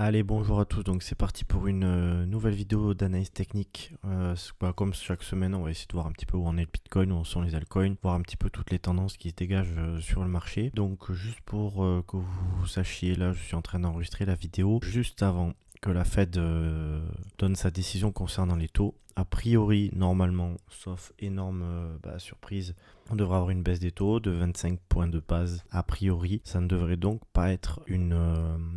Allez, bonjour à tous, donc c'est parti pour une nouvelle vidéo d'analyse technique. Comme chaque semaine, on va essayer de voir un petit peu où en est le Bitcoin, où en sont les altcoins, voir un petit peu toutes les tendances qui se dégagent sur le marché. Donc juste pour que vous sachiez, là je suis en train d'enregistrer la vidéo juste avant que la Fed donne sa décision concernant les taux. A priori, normalement, sauf énorme surprise, on devrait avoir une baisse des taux de 25 points de base. A priori, ça ne devrait donc pas être une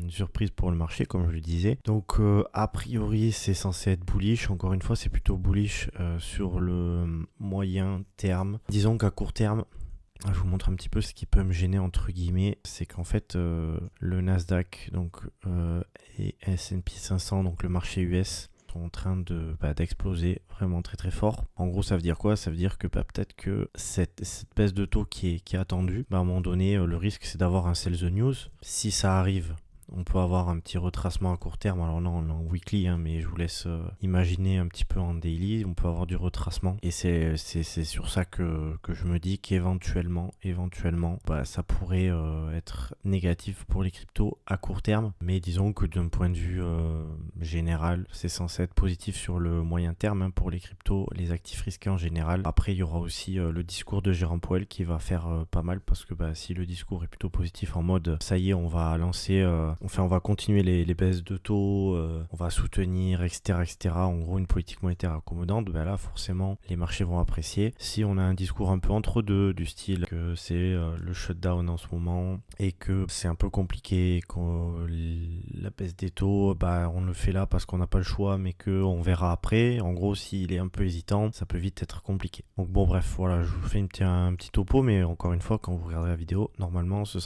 surprise pour le marché, comme je le disais. Donc, a priori, c'est censé être bullish. Encore une fois, c'est plutôt bullish sur le moyen terme. Disons qu'à court terme, je vous montre un petit peu ce qui peut me gêner entre guillemets, c'est qu'en fait le Nasdaq et S&P 500, donc le marché US, sont en train d'exploser vraiment très très fort. En gros, ça veut dire quoi? Ça veut dire que peut-être que cette baisse de taux qui est attendue, à un moment donné, le risque c'est d'avoir un sell the news. Si ça arrive, on peut avoir un petit retracement à court terme. Alors non, en weekly, mais je vous laisse imaginer un petit peu en daily. On peut avoir du retracement. Et c'est sur ça que je me dis qu'éventuellement, ça pourrait être négatif pour les cryptos à court terme. Mais disons que d'un point de vue général, c'est censé être positif sur le moyen terme pour les cryptos, les actifs risqués en général. Après, il y aura aussi le discours de Jérôme Powell qui va faire pas mal parce que si le discours est plutôt positif en mode ça y est, on va lancer... on va continuer les baisses de taux, on va soutenir, etc., etc. En gros, une politique monétaire accommodante, là, forcément, les marchés vont apprécier. Si on a un discours un peu entre deux, du style que c'est le shutdown en ce moment et que c'est un peu compliqué, la baisse des taux, on le fait là parce qu'on n'a pas le choix, mais qu'on verra après. En gros, s'il est un peu hésitant, ça peut vite être compliqué. Donc bon, bref, voilà, je vous fais un petit topo, mais encore une fois, quand vous regarderez la vidéo, normalement, c'est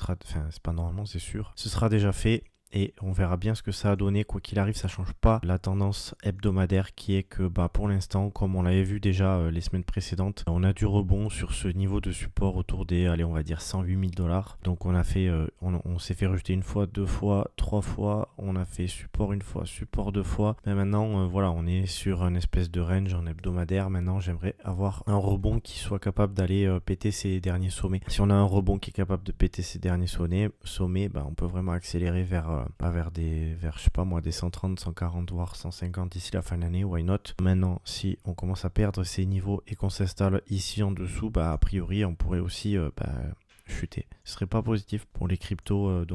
pas normalement, c'est sûr, ce sera déjà fait. Et on verra bien ce que ça a donné. Quoi qu'il arrive, ça change pas la tendance hebdomadaire qui est que pour l'instant, comme on l'avait vu déjà les semaines précédentes, on a du rebond sur ce niveau de support autour des, on va dire 108 000 $. Donc on a fait, on s'est fait rejeter une fois, deux fois, trois fois. On a fait support une fois, support deux fois. Mais maintenant, on est sur une espèce de range en hebdomadaire. Maintenant, j'aimerais avoir un rebond qui soit capable d'aller péter ces derniers sommets. Si on a un rebond qui est capable de péter ces derniers sommets, on peut vraiment accélérer vers je sais pas moi, des 130, 140, voire 150 d'ici la fin de l'année, why not? Maintenant, si on commence à perdre ces niveaux et qu'on s'installe ici en dessous, a priori, on pourrait aussi chuter. Ce serait pas positif pour les cryptos,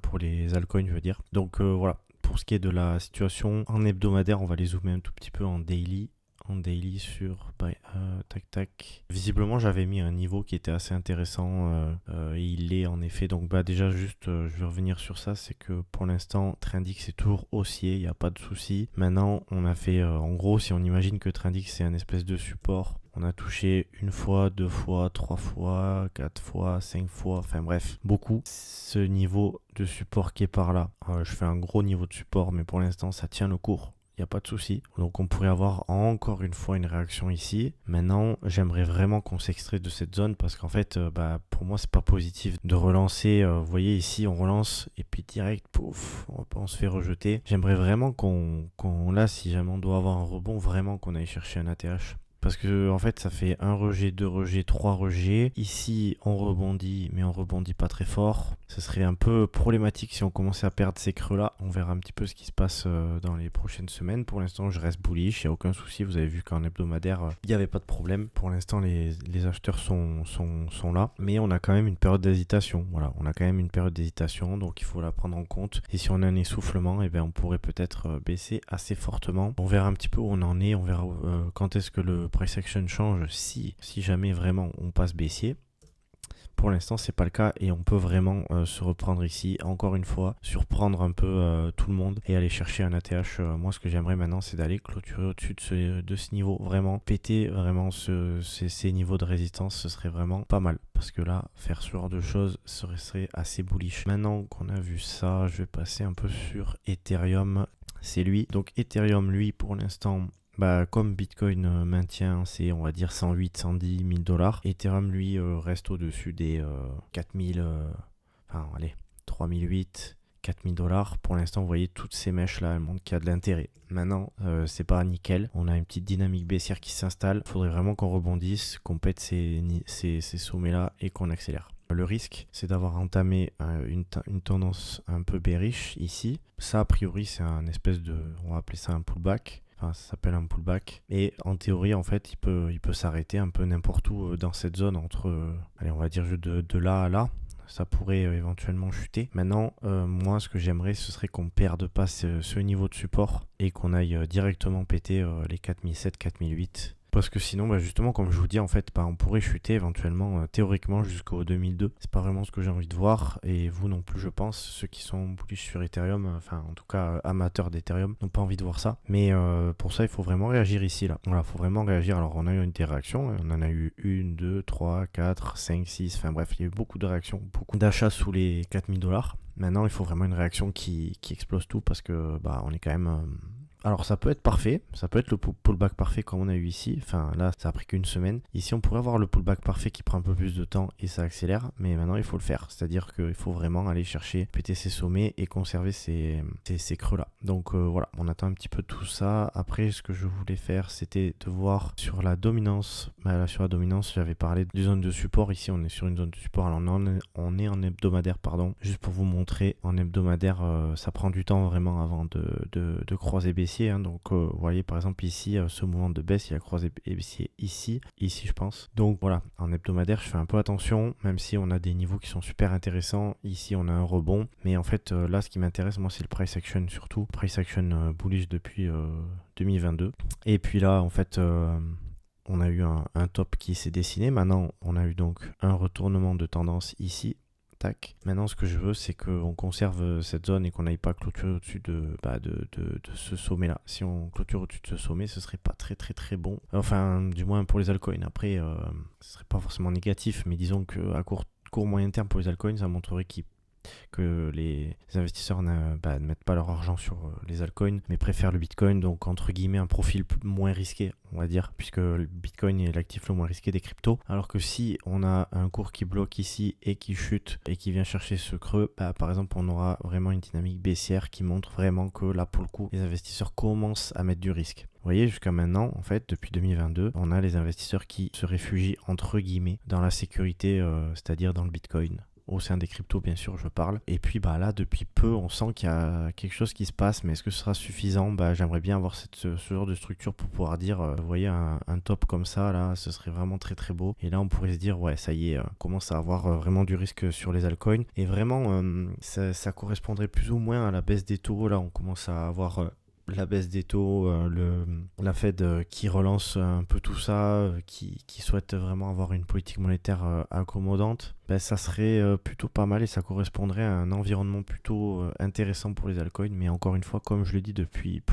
pour les altcoins, je veux dire. Donc voilà, pour ce qui est de la situation en hebdomadaire, on va les zoomer un tout petit peu en daily sur tac. Visiblement j'avais mis un niveau qui était assez intéressant et il est en effet donc déjà juste je vais revenir sur ça, c'est que pour l'instant Trendix est toujours haussier, il n'y a pas de souci. Maintenant on a fait en gros, si on imagine que Trendix c'est un espèce de support, on a touché une fois, deux fois, trois fois, quatre fois, cinq fois, enfin bref, beaucoup. Ce niveau de support qui est par là, je fais un gros niveau de support, mais pour l'instant ça tient le cours. Il n'y a pas de souci. Donc on pourrait avoir encore une fois une réaction ici. Maintenant, j'aimerais vraiment qu'on s'extrait de cette zone parce qu'en fait, pour moi, c'est pas positif de relancer. Vous voyez ici, on relance et puis direct, pouf, on se fait rejeter. J'aimerais vraiment là, si jamais on doit avoir un rebond, vraiment qu'on aille chercher un ATH. Parce que en fait ça fait un rejet, deux rejets, trois rejets. Ici on rebondit, mais on rebondit pas très fort. Ce serait un peu problématique si on commençait à perdre ces creux là. On verra un petit peu ce qui se passe dans les prochaines semaines. Pour l'instant je reste bullish, il n'y a aucun souci. Vous avez vu qu'en hebdomadaire il n'y avait pas de problème. Pour l'instant les acheteurs sont là. Mais on a quand même une période d'hésitation. Voilà, on a quand même une période d'hésitation, donc il faut la prendre en compte. Et si on a un essoufflement, on pourrait peut-être baisser assez fortement. On verra un petit peu où on en est. On verra quand est-ce que le price action change si jamais vraiment on passe baissier. Pour l'instant c'est pas le cas et on peut vraiment se reprendre ici encore une fois, surprendre un peu tout le monde et aller chercher un ATH. Moi ce que j'aimerais maintenant c'est d'aller clôturer au-dessus de ce niveau, vraiment péter vraiment ces niveaux de résistance, ce serait vraiment pas mal parce que là faire ce genre de choses serait assez bullish. Maintenant qu'on a vu ça, je vais passer un peu sur Ethereum. C'est lui, donc Ethereum lui pour l'instant, comme Bitcoin maintient c'est on va dire 108, 110 000 $, Ethereum lui reste au-dessus des 4000, 3008, 4000 $. Pour l'instant, vous voyez toutes ces mèches là, elles montrent qu'il y a de l'intérêt. Maintenant, c'est pas nickel. On a une petite dynamique baissière qui s'installe. Il faudrait vraiment qu'on rebondisse, qu'on pète ces sommets là et qu'on accélère. Le risque, c'est d'avoir entamé une tendance un peu bearish ici. Ça, a priori, c'est un espèce de, on va appeler ça un pullback. Enfin, ça s'appelle un pullback. Et en théorie, en fait, il peut s'arrêter un peu n'importe où dans cette zone entre, allez, on va dire de là à là. Ça pourrait éventuellement chuter. Maintenant, moi, ce que j'aimerais, ce serait qu'on ne perde pas ce niveau de support et qu'on aille directement péter les 4007, 4008. Parce que sinon, justement, comme je vous dis, en fait, on pourrait chuter éventuellement, théoriquement, jusqu'au 2002. C'est pas vraiment ce que j'ai envie de voir, et vous non plus, je pense. Ceux qui sont plus sur Ethereum, enfin, en tout cas, amateurs d'Ethereum, n'ont pas envie de voir ça. Mais pour ça, il faut vraiment réagir ici, là. Voilà, il faut vraiment réagir. Alors, on a eu des réactions. On en a eu 1, 2, 3, 4, 5, 6. Enfin, bref, il y a eu beaucoup de réactions, beaucoup d'achats sous les 4000$. Maintenant, il faut vraiment une réaction qui explose tout, parce que, on est quand même... Alors ça peut être parfait, ça peut être le pullback parfait comme on a eu ici, enfin là ça a pris qu'une semaine. Ici on pourrait avoir le pullback parfait qui prend un peu plus de temps et ça accélère, mais maintenant il faut le faire, c'est-à-dire qu'il faut vraiment aller chercher, péter ses sommets et conserver ces creux là. Donc voilà, on attend un petit peu tout ça. Après ce que je voulais faire c'était de voir sur la dominance, là sur la dominance j'avais parlé d'une zone de support, ici on est sur une zone de support, alors on est en hebdomadaire pardon, juste pour vous montrer, en hebdomadaire ça prend du temps vraiment avant de croiser baissier. Donc vous voyez par exemple ici ce mouvement de baisse il a croisé baissier ici je pense. Donc voilà, en hebdomadaire je fais un peu attention, même si on a des niveaux qui sont super intéressants. Ici on a un rebond, mais en fait là ce qui m'intéresse moi c'est le price action, surtout price action bullish depuis 2022. Et puis là en fait on a eu un top qui s'est dessiné. Maintenant on a eu donc un retournement de tendance ici. Maintenant ce que je veux c'est qu'on conserve cette zone et qu'on n'aille pas clôturer au-dessus de ce sommet là. Si on clôture au-dessus de ce sommet ce serait pas très très très bon, enfin du moins pour les altcoins. Après ce serait pas forcément négatif, mais disons qu'à court moyen terme pour les altcoins ça montrerait que les investisseurs ne mettent pas leur argent sur les altcoins mais préfèrent le Bitcoin, donc entre guillemets un profil moins risqué on va dire, puisque le Bitcoin est l'actif le moins risqué des cryptos. Alors que si on a un cours qui bloque ici et qui chute et qui vient chercher ce creux, par exemple on aura vraiment une dynamique baissière qui montre vraiment que là pour le coup les investisseurs commencent à mettre du risque. Vous voyez, jusqu'à maintenant, en fait, depuis 2022, on a les investisseurs qui se réfugient entre guillemets dans la sécurité, c'est-à-dire dans le Bitcoin. Au sein des cryptos bien sûr je parle, et puis là depuis peu on sent qu'il y a quelque chose qui se passe, mais est-ce que ce sera suffisant? J'aimerais bien avoir ce genre de structure pour pouvoir dire vous voyez un top comme ça là, ce serait vraiment très très beau, et là on pourrait se dire ouais ça y est, on commence à avoir vraiment du risque sur les altcoins, et vraiment ça correspondrait plus ou moins à la baisse des taux. Là on commence à avoir la baisse des taux, la Fed qui relance un peu tout ça, qui souhaite vraiment avoir une politique monétaire accommodante. Ça serait plutôt pas mal et ça correspondrait à un environnement plutôt intéressant pour les altcoins. Mais encore une fois, comme je le dis depuis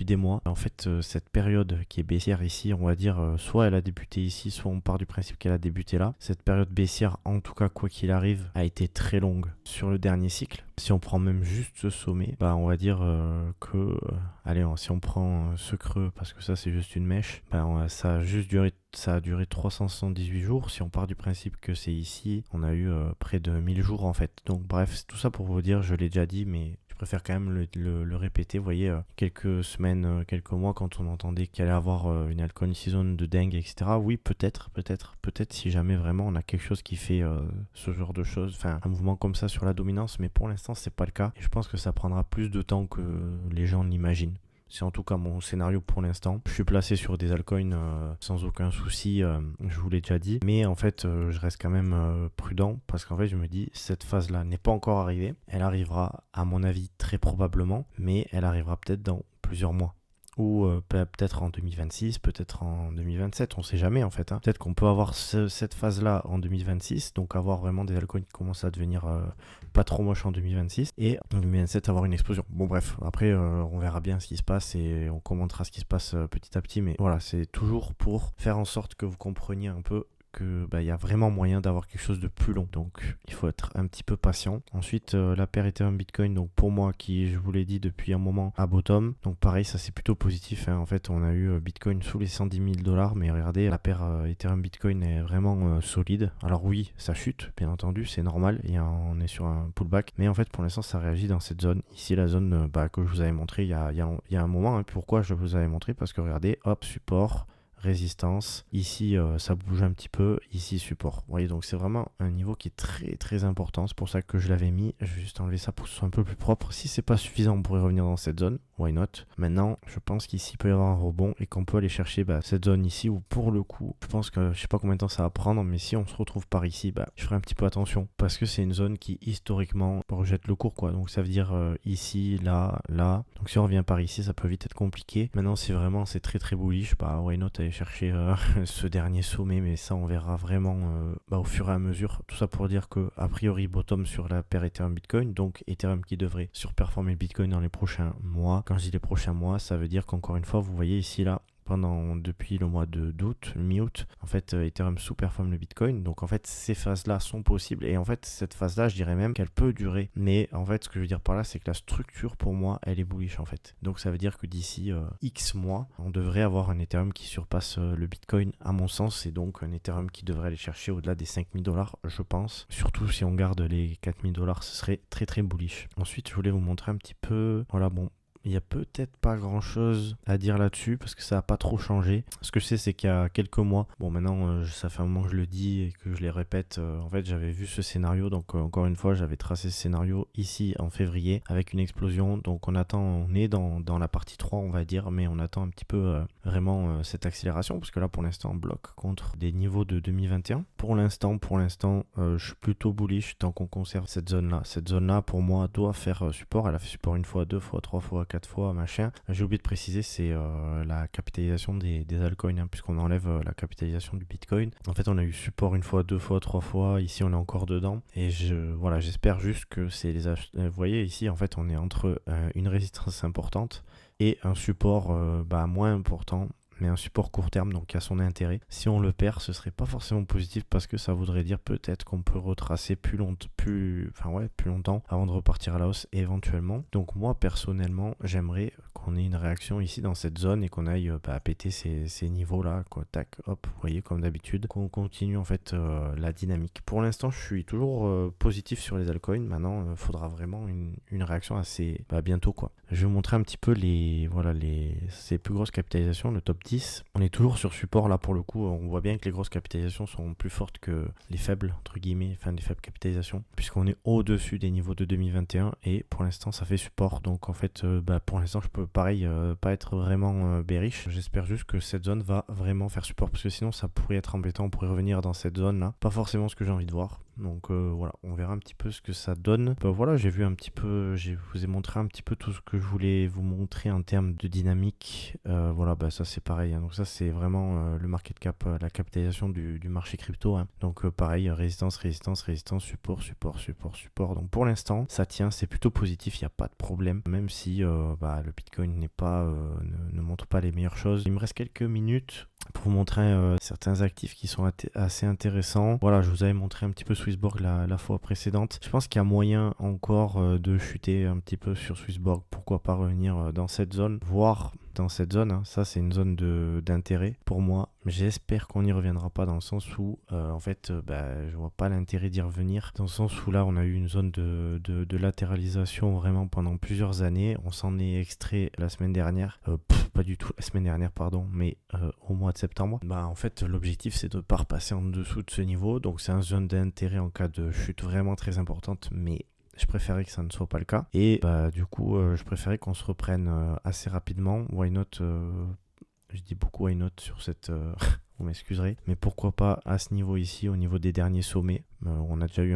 des mois, en fait cette période qui est baissière ici, on va dire soit elle a débuté ici, soit on part du principe qu'elle a débuté là. Cette période baissière, en tout cas quoi qu'il arrive, a été très longue sur le dernier cycle. Si on prend même juste ce sommet, on va dire que allez, si on prend ce creux, parce que ça c'est juste une mèche, ça a duré 378 jours. Si on part du principe que c'est ici, on a eu près de 1000 jours en fait. Donc bref, c'est tout ça pour vous dire, je l'ai déjà dit, mais je préfère quand même le répéter. Vous voyez, quelques semaines, quelques mois, quand on entendait qu'il allait avoir une altcoin season de dingue, etc. Oui, peut-être si jamais vraiment on a quelque chose qui fait ce genre de choses, enfin un mouvement comme ça sur la dominance, mais pour l'instant c'est pas le cas. Et je pense que ça prendra plus de temps que les gens l'imaginent. C'est en tout cas mon scénario pour l'instant. Je suis placé sur des altcoins sans aucun souci, je vous l'ai déjà dit. Mais en fait, je reste quand même prudent parce qu'en fait, je me dis, cette phase-là n'est pas encore arrivée. Elle arrivera, à mon avis, très probablement, mais elle arrivera peut-être dans plusieurs mois. Ou peut-être en 2026, peut-être en 2027, on sait jamais en fait. Peut-être qu'on peut avoir cette phase-là en 2026, donc avoir vraiment des altcoins qui commencent à devenir pas trop moches en 2026, et en 2027 avoir une explosion. Bon bref, après on verra bien ce qui se passe et on commentera ce qui se passe petit à petit, mais voilà, c'est toujours pour faire en sorte que vous compreniez un peu que y a vraiment moyen d'avoir quelque chose de plus long, donc il faut être un petit peu patient. Ensuite la paire Ethereum Bitcoin, donc pour moi qui je vous l'ai dit depuis un moment à bottom, donc pareil ça c'est plutôt positif en fait on a eu Bitcoin sous les 110 000$, mais regardez la paire Ethereum Bitcoin est vraiment solide. Alors oui ça chute bien entendu, c'est normal, et on est sur un pullback, mais en fait pour l'instant ça réagit dans cette zone ici, la zone que je vous avais montré il y a un moment. Pourquoi je vous avais montré? Parce que regardez, hop, support, résistance. Ici, ça bouge un petit peu. Ici, support. Vous voyez, donc c'est vraiment un niveau qui est très très important. C'est pour ça que je l'avais mis. Je vais juste enlever ça pour que ce soit un peu plus propre. Si c'est pas suffisant, on pourrait revenir dans cette zone. Why not? Maintenant, je pense qu'ici, il peut y avoir un rebond et qu'on peut aller chercher cette zone ici où, pour le coup, je pense que je sais pas combien de temps ça va prendre, mais si on se retrouve par ici, je ferai un petit peu attention parce que c'est une zone qui, historiquement, rejette le cours, quoi. Donc, ça veut dire ici, là, là. Donc, si on revient par ici, ça peut vite être compliqué. Maintenant, si vraiment c'est très très bullish, why not aller chercher ce dernier sommet, mais ça, on verra vraiment au fur et à mesure. Tout ça pour dire que, a priori, bottom sur la paire Ethereum Bitcoin, donc Ethereum qui devrait surperformer le Bitcoin dans les prochains mois. Quand je dis les prochains mois, ça veut dire qu'encore une fois, vous voyez ici, là, depuis le mois d'août, mi-août, en fait, Ethereum sous-performe le Bitcoin. Donc, en fait, ces phases-là sont possibles. Et en fait, cette phase-là, je dirais même qu'elle peut durer. Mais en fait, ce que je veux dire par là, c'est que la structure, pour moi, elle est bullish, en fait. Donc, ça veut dire que d'ici X mois, on devrait avoir un Ethereum qui surpasse le Bitcoin, à mon sens. Et donc, un Ethereum qui devrait aller chercher au-delà des 5000 $, je pense. Surtout si on garde les 4000 $, ce serait très, très bullish. Ensuite, je voulais vous montrer un petit peu... Voilà, bon... Il n'y a peut-être pas grand-chose à dire là-dessus parce que ça n'a pas trop changé. Ce que je sais, c'est qu'il y a quelques mois, bon maintenant ça fait un moment que je le dis et que je les répète, en fait j'avais vu ce scénario, donc encore une fois j'avais tracé ce scénario ici en février avec une explosion. Donc on est dans la partie 3 on va dire, mais on attend un petit peu vraiment cette accélération parce que là pour l'instant on bloque contre des niveaux de 2021. Pour l'instant, je suis plutôt bullish tant qu'on conserve cette zone-là. Cette zone-là pour moi doit faire support. Elle a fait support une fois, deux fois, trois fois, 4 fois, machin. J'ai oublié de préciser, c'est la capitalisation des altcoins, hein, puisqu'on enlève la capitalisation du Bitcoin. En fait, on a eu support une fois, deux fois, trois fois. Ici, on est encore dedans. Et voilà, j'espère juste que c'est vous voyez, ici, en fait, on est entre une résistance importante et un support moins important, mais un support court terme, donc qui a son intérêt. Si on le perd, ce serait pas forcément positif parce que ça voudrait dire peut-être qu'on peut retracer plus longtemps avant de repartir à la hausse éventuellement. Donc moi personnellement, j'aimerais qu'on ait une réaction ici dans cette zone et qu'on aille péter ces niveaux-là, quoi. Tac, hop, vous voyez, comme d'habitude, qu'on continue en fait la dynamique. Pour l'instant, je suis toujours positif sur les altcoins. Maintenant, il faudra vraiment une réaction assez bientôt, quoi. Je vais vous montrer un petit peu ces plus grosses capitalisations, le top 10. On est toujours sur support là pour le coup. On voit bien que les grosses capitalisations sont plus fortes que les faibles, entre guillemets, les faibles capitalisations, puisqu'on est au-dessus des niveaux de 2021 et pour l'instant ça fait support. Donc en fait, pour l'instant je peux pas être vraiment bearish. J'espère juste que cette zone va vraiment faire support parce que sinon ça pourrait être embêtant. On pourrait revenir dans cette zone là. Pas forcément ce que j'ai envie de voir. Donc voilà, on verra un petit peu ce que ça donne. Voilà, je vous ai montré un petit peu tout ce que je voulais vous montrer en termes de dynamique. Voilà, ça c'est pareil, hein. Donc ça c'est vraiment le market cap, la capitalisation du marché crypto, hein. Donc pareil, résistance, support. Donc pour l'instant, ça tient, c'est plutôt positif, il n'y a pas de problème. Même si le Bitcoin ne montre pas les meilleures choses. Il me reste quelques minutes pour vous montrer certains actifs qui sont assez intéressants. Voilà, je vous avais montré un petit peu Swissborg la fois précédente. Je pense qu'il y a moyen encore de chuter un petit peu sur Swissborg. Pourquoi pas revenir dans cette zone, voire dans cette zone, hein. Ça c'est une zone d'intérêt pour moi. J'espère qu'on n'y reviendra pas dans le sens où je vois pas l'intérêt d'y revenir. Dans le sens où là on a eu une zone de latéralisation vraiment pendant plusieurs années. On s'en est extrait la semaine dernière. Pas du tout la semaine dernière pardon, mais au mois de septembre. En fait l'objectif c'est de ne pas repasser en dessous de ce niveau. Donc c'est une zone d'intérêt en cas de chute vraiment très importante, mais je préférais que ça ne soit pas le cas. Et du coup, je préférais qu'on se reprenne assez rapidement. Why not je dis beaucoup why not sur cette... vous m'excuserez. Mais pourquoi pas à ce niveau ici, au niveau des derniers sommets. On a déjà eu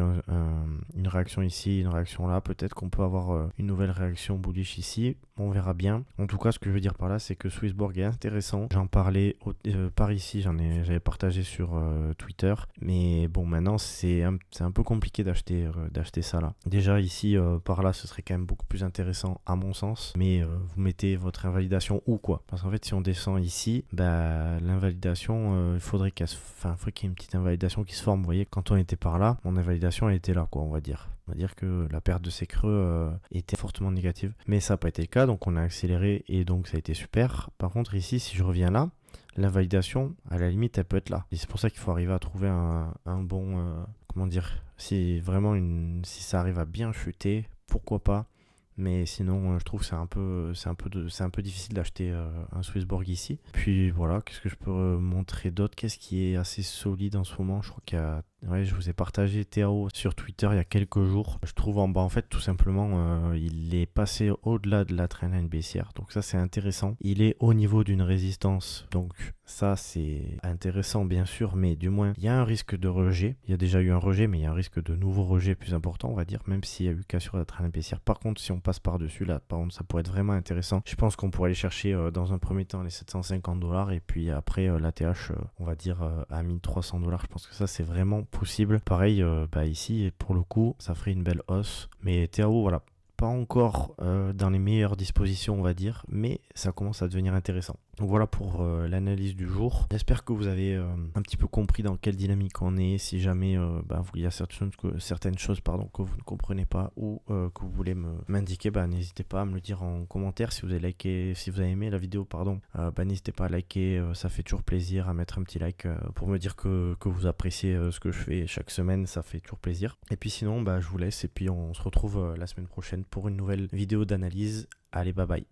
une réaction ici, une réaction là. Peut-être qu'on peut avoir une nouvelle réaction bullish ici. On verra bien. En tout cas, ce que je veux dire par là, c'est que Swissborg est intéressant. J'en parlais par ici, j'avais partagé sur Twitter. Mais bon, maintenant, c'est un peu compliqué d'acheter ça là. Déjà ici, par là, ce serait quand même beaucoup plus intéressant à mon sens. Mais vous mettez votre invalidation où quoi? Parce qu'en fait, si on descend ici, l'invalidation, il faudrait qu'il y ait une petite invalidation qui se forme. Vous voyez, quand on était par là, mon invalidation elle était là, quoi, on va dire. On va dire que la perte de ces creux était fortement négative. Mais ça n'a pas été le cas, donc on a accéléré et donc ça a été super. Par contre, ici, si je reviens là, l'invalidation, à la limite, elle peut être là. Et c'est pour ça qu'il faut arriver à trouver un bon... si ça arrive à bien chuter, pourquoi pas mais sinon je trouve que c'est un peu difficile d'acheter un Swissborg ici. Puis voilà, qu'est-ce que je peux montrer d'autre? Qu'est-ce qui est assez solide en ce moment? Je crois qu'il y a Ouais, je vous ai partagé Théo sur Twitter il y a quelques jours. Je trouve en fait tout simplement il est passé au-delà de la trendline baissière. Donc ça c'est intéressant. Il est au niveau d'une résistance. Donc ça c'est intéressant bien sûr, mais du moins il y a un risque de rejet. Il y a déjà eu un rejet, mais il y a un risque de nouveau rejet plus important, on va dire, même s'il y a eu qu'à sur la trendline baissière. Par contre, si on passe par-dessus là, par contre, ça pourrait être vraiment intéressant. Je pense qu'on pourrait aller chercher dans un premier temps les $750 et puis après l'ATH, on va dire à $1300. Je pense que ça c'est vraiment possible. Pareil, ici, pour le coup, ça ferait une belle hausse. Mais Théo, voilà, pas encore dans les meilleures dispositions, on va dire, mais ça commence à devenir intéressant. Donc voilà pour l'analyse du jour. J'espère que vous avez un petit peu compris dans quelle dynamique on est. Si jamais il y a certaines choses que vous ne comprenez pas ou que vous voulez m'indiquer, n'hésitez pas à me le dire en commentaire. Si vous avez liké, si vous avez aimé la vidéo, n'hésitez pas à liker. Ça fait toujours plaisir, à mettre un petit like pour me dire que vous appréciez ce que je fais chaque semaine. Ça fait toujours plaisir. Et puis sinon, je vous laisse et puis on se retrouve la semaine prochaine pour une nouvelle vidéo d'analyse. Allez, bye bye.